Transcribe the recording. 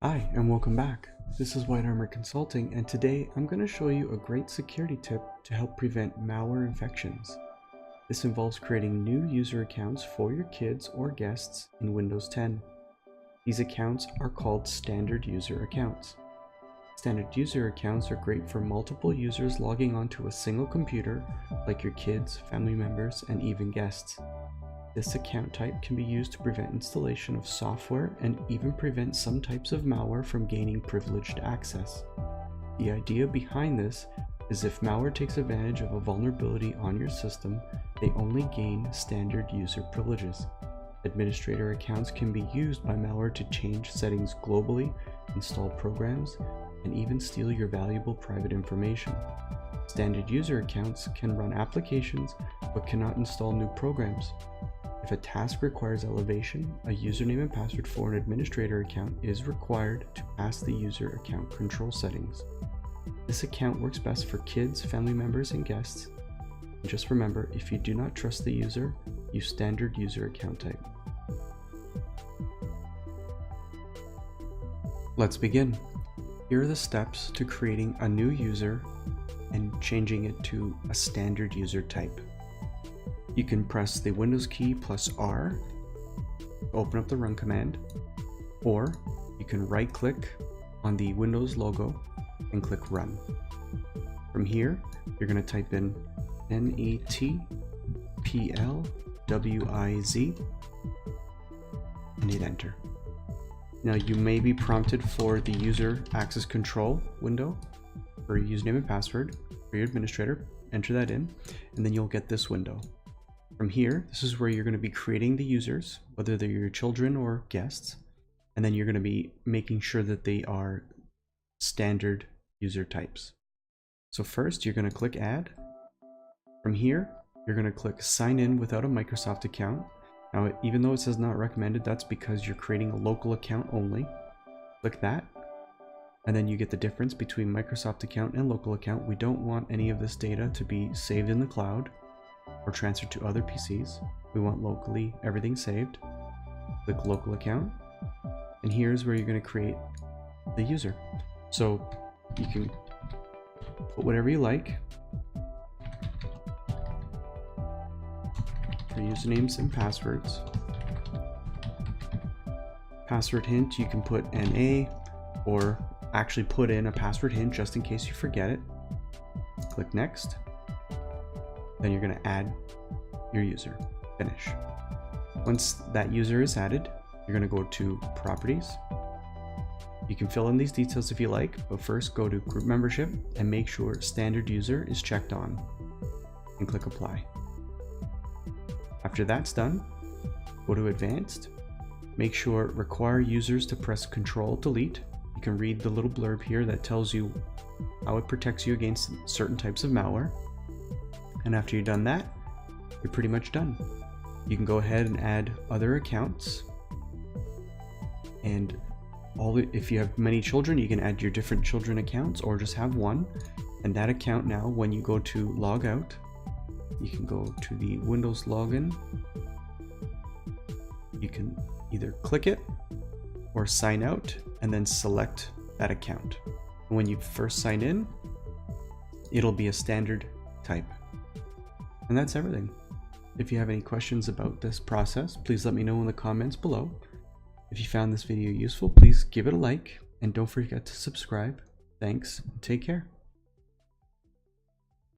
Hi, and welcome back. This is White Armor Consulting, and today I'm going to show you a great security tip to help prevent malware infections. This involves creating new user accounts for your kids or guests in Windows 10. These accounts are called standard user accounts. Standard user accounts are great for multiple users logging onto a single computer, like your kids, family members, and even guests. This account type can be used to prevent installation of software and even prevent some types of malware from gaining privileged access. The idea behind this is if malware takes advantage of a vulnerability on your system, they only gain standard user privileges. Administrator accounts can be used by malware to change settings globally, install programs, and even steal your valuable private information. Standard user accounts can run applications but cannot install new programs. If a task requires elevation, a username and password for an administrator account is required to pass the user account control settings. This account works best for kids, family members, and guests. And just remember, if you do not trust the user, use standard user account type. Let's begin. Here are the steps to creating a new user and changing it to a standard user type. You can press the Windows key plus R to open up the run command, or you can right click on the Windows logo and click run. From here, you're going to type in NETPLWIZ and hit enter. Now you may be prompted for the user access control window for your username and password for your administrator. Enter that in, and then you'll get this window. From here, this is where you're going to be creating the users, whether they're your children or guests, and then you're going to be making sure that they are standard user types. So first, you're going to click add. From here, you're going to click sign in without a Microsoft account. Now, even though it says not recommended, that's because you're creating a local account only. Click that, and then you get the difference between Microsoft account and local account. We don't want any of this data to be saved in the cloud or transferred to other PCs. We want locally everything saved. Click local account, and here's where you're going to create the user. So you can put whatever you like for usernames and passwords. Password hint, you can put NA or actually put in a password hint just in case you forget it. Click next. Then you're going to add your user. Finish. Once that user is added, you're going to go to properties. You can fill in these details if you like, but first go to group membership and make sure standard user is checked on and click apply. After that's done, go to advanced. Make sure require users to press Control Delete. You can read the little blurb here that tells you how it protects you against certain types of malware. And after you've done that, you're pretty much done. You can go ahead and add other accounts, and if you have many children, you can add your different children accounts or just have one. And that account now, when you go to log out, you can go to the Windows login. You can either click it or sign out and then select that account. And when you first sign in, it'll be a standard type. And that's everything. If you have any questions about this process, please let me know in the comments below. If you found this video useful, please give it a like and don't forget to subscribe. Thanks, and take care.